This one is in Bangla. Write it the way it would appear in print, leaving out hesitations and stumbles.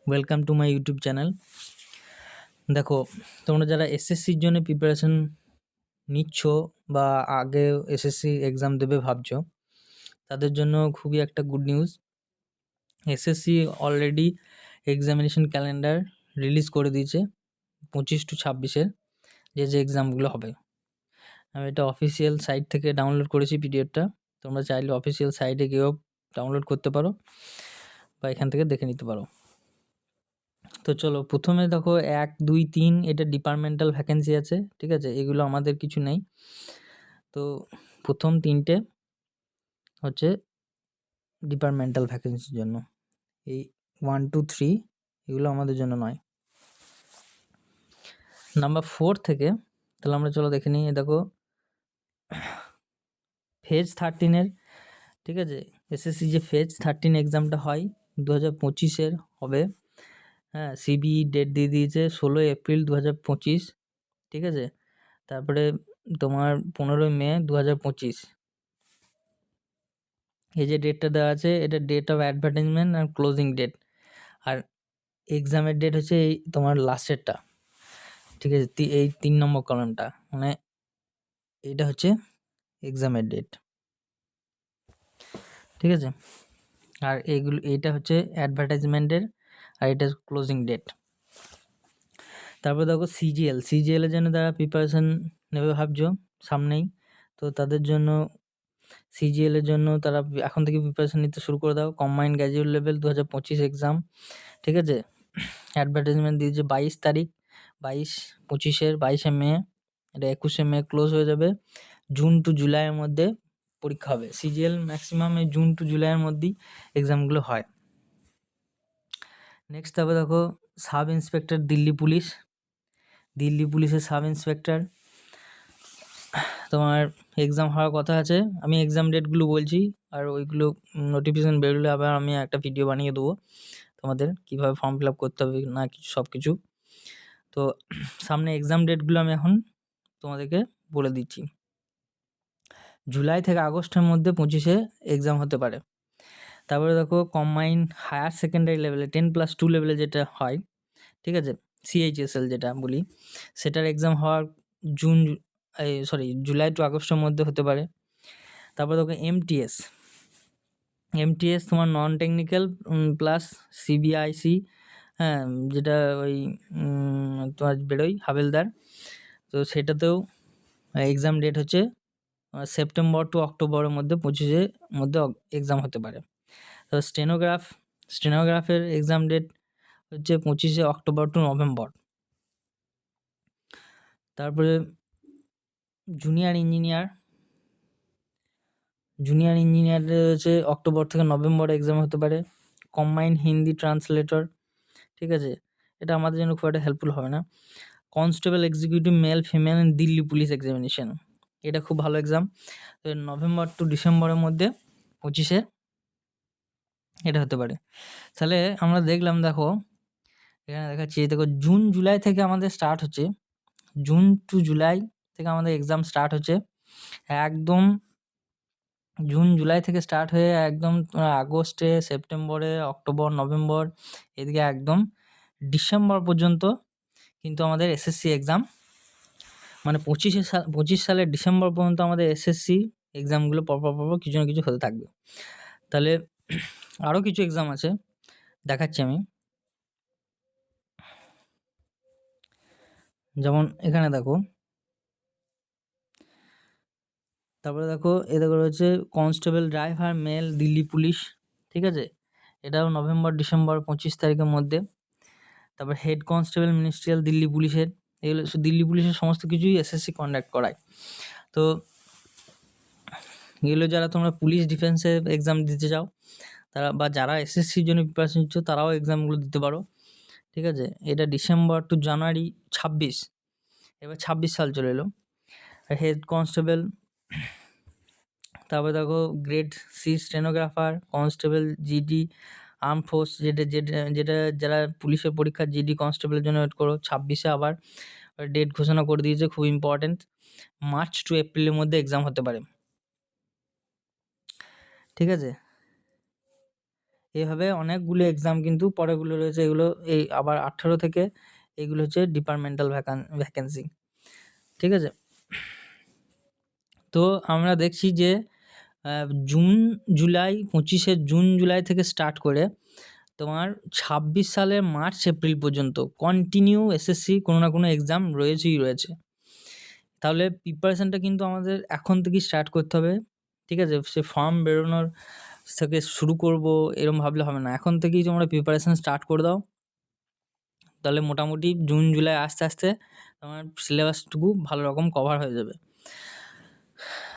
Welcome to my YouTube channel. দেখো, তোমরা যারা এসএসসির জন্য প্রিপারেশন নিচ্ছ বা আগে এসএসসি এক্সাম দেবে ভাবছো, তাদের জন্য খুবই একটা good news. SSC already examination calendar release করে দিয়েছে 25 to 26-এর যে এক্সামগুলো হবে। আমি এটা অফিসিয়াল সাইট থেকে ডাউনলোড করেছি পিডিএফটা। তোমরা চাইলে অফিসিয়াল সাইটে গিয়েও ডাউনলোড করতে পারো বা এখান থেকে দেখে নিতে পারো। তো চলো, প্রথমে দেখো 1, 2, 3 এটা ডিপার্টমেন্টাল ভ্যাকেন্সি আছে, ঠিক আছে? এগুলো আমাদের কিছু নেই। তো প্রথম 3টে হচ্ছে ডিপার্টমেন্টাল ভ্যাকেন্সির জন্য, এই 1, 2, 3 এগুলো আমাদের জন্য নয়। নাম্বার 4 থেকে তাহলে আমরা চলো দেখে নিই। দেখো, ফেজ 13-এর, ঠিক আছে, এসএসসি যে ফেজ 13 এক্সামটা হয় 2025-এর হবে। হ্যাঁ, সিবিই ডেট দিয়ে দিয়েছে 16 এপ্রিল 2025, ঠিক আছে? তারপরে তোমার 15 মে 2025 এই যে ডেটটা দেওয়া আছে, এটা ডেট অফ অ্যাডভার্টাইজমেন্ট আর ক্লোজিং ডেট। আর এক্সামের ডেট হচ্ছে এই তোমার লাস্টেরটা, ঠিক আছে? এই 3 নম্বর কলামটা, মানে এইটা হচ্ছে এক্সামের ডেট, ঠিক আছে? আর এইটা হচ্ছে অ্যাডভার্টাইজমেন্টের, আর এটা ক্লোজিং ডেট। তারপর দেখো সিজিএল এর জন্য তারা প্রিপারেশন নেবে ভাবছো সামনেই, তো তাদের জন্য সিজিএল এর জন্য তারা এখন থেকে প্রিপারেশন নিতে শুরু করে দাও। কম্বাইন্ড গ্র্যাজুয়েট লেভেল 2025 এক্সাম, ঠিক আছে? অ্যাডভার্টাইজমেন্ট দিয়েছে 22 তারিখ, 22 মে, এটা 21 মে ক্লোজ হয়ে যাবে। জুন টু জুলাইয়ের মধ্যে পরীক্ষা হবে। সিজিএল ম্যাক্সিমাম এই জুন টু জুলাইয়ের মধ্যেই এক্সামগুলো হয়। নেক্সট তারপর দেখো সাব ইন্সপেক্টর দিল্লি পুলিশের সাব ইন্সপেক্টর তোমার এক্সাম হওয়ার কথা আছে। আমি এক্সাম ডেটগুলো বলছি, আর ওইগুলো নোটিফিকেশান বেরোলে আবার আমি একটা ভিডিও বানিয়ে দেবো তোমাদের, কীভাবে ফর্ম ফিল আপ করতে হবে না কিছু সব কিছু। তো সামনে এক্সাম ডেটগুলো আমি এখন তোমাদেরকে বলে দিচ্ছি। জুলাই থেকে আগস্টের মধ্যে 25-এ এক্সাম হতে পারে। তারপরে দেখো কম্বাইন্ড হায়ার সেকেন্ডারি লেভেলে 10+2 লেভেলে যেটা হয়, ঠিক আছে, সিএইচএসএল যেটা বলি, সেটার এক্সাম হওয়ার জুলাই টু আগস্টের মধ্যে হতে পারে। তারপর দেখো এমটিএস তোমার নন টেকনিক্যাল প্লাস সিবিআইসি, হ্যাঁ, যেটা ওই তোমার বেরোয় হাবেলদার, তো সেটাতেও এক্সাম ডেট হচ্ছে সেপ্টেম্বর টু অক্টোবরের মধ্যে 25-এর মধ্যে এক্সাম হতে পারে। তো স্টেনোগ্রাফের এক্সাম ডেট হচ্ছে 25 অক্টোবর টু নভেম্বর। তারপরে জুনিয়র ইঞ্জিনিয়ার হচ্ছে অক্টোবর থেকে নভেম্বরে এক্সাম হতে পারে। কম্বাইন্ড হিন্দি ট্রান্সলেটর, ঠিক আছে, এটা আমাদের জন্য খুব একটা হেল্পফুল হবে না। Constable executive male female Delhi police examination, এটা খুব ভালো এক্সাম। তো নভেম্বর টু ডিসেম্বরের মধ্যে 25-এ এটা হতে পারে। তাহলে আমরা দেখলাম, দেখো এখানে দেখাচ্ছি, দেখো জুন জুলাই থেকে আমাদের স্টার্ট হচ্ছে, জুন টু জুলাই থেকে আমাদের এক্সাম স্টার্ট হচ্ছে। একদম জুন জুলাই থেকে স্টার্ট হয়ে একদম আগস্টে, সেপ্টেম্বরে, অক্টোবর, নভেম্বর, এদিকে একদম ডিসেম্বর পর্যন্ত কিন্তু আমাদের এসএসসি এক্সাম, মানে 25 সালের ডিসেম্বর পর্যন্ত আমাদের এসএসসি এক্সামগুলো পরপর কিছু না কিছু হতে থাকবে। তাহলে আরও কিছু এক্সাম আছে, দেখাচ্ছি আমি। যেমন এখানে দেখো, তারপরে দেখো দেখো রয়েছে constable driver male Delhi police, ঠিক আছে, এটাও নভেম্বর ডিসেম্বর 25 তারিখের মধ্যে। তারপর হেড কনস্টেবল মিনিস্ট্রিয়াল দিল্লি পুলিশের, এগুলো দিল্লি পুলিশের সমস্ত কিছুই এসএসসি কন্ডাক্ট করায়। তো এগুলো যারা তোমরা পুলিশ ডিফেন্সের এক্সাম দিতে চাও তারা, বা যারা এসএসসির জন্য প্রিপারেশন নিচ্ছ, তারাও এক্সামগুলো দিতে পারো, ঠিক আছে? এটা ডিসেম্বর টু জানুয়ারি 26, এবার 26 সাল চলে এলো। হেড কনস্টেবল, তারপরে দেখো grade C stenographer, constable GD, arm force, যেটা যারা পুলিশের পরীক্ষা জিডি কনস্টেবলের জন্য ওয়েট করো। 26-এ আবার ডেট ঘোষণা করে দিয়েছে, খুব ইম্পর্টেন্ট, মার্চ টু এপ্রিলের মধ্যে এক্সাম হতে পারে, ঠিক আছে? এইভাবে অনেকগুলো এক্সাম কিন্তু পরেরগুলো রয়েছে, এগুলো এই আবার 18 থেকে এগুলো হচ্ছে ডিপার্টমেন্টাল ভ্যাকেন্সি। ঠিক আছে? তো আমরা দেখছি যে জুন জুলাই 25শে জুন জুলাই থেকে স্টার্ট করে তোমার 26 সালের মার্চ এপ্রিল পর্যন্ত কন্টিনিউ এসএসসি কোনো না কোনো এক্সাম রয়েছেই রয়েছে। তাহলে প্রিপারেশানটা কিন্তু আমাদের এখন থেকেই স্টার্ট করতে হবে। ঠিক আছে? সে ফর্ম বেরোনোর থেকে শুরু করব এরম ভাবলে হবে না। এখন থেকেই তোমরা প্রিপারেশান স্টার্ট করে দাও। তাহলে মোটামুটি জুন জুলাই আস্তে, আস্তে তোমার সিলেবাসটুকু ভালো রকম কভার হয়ে যাবে।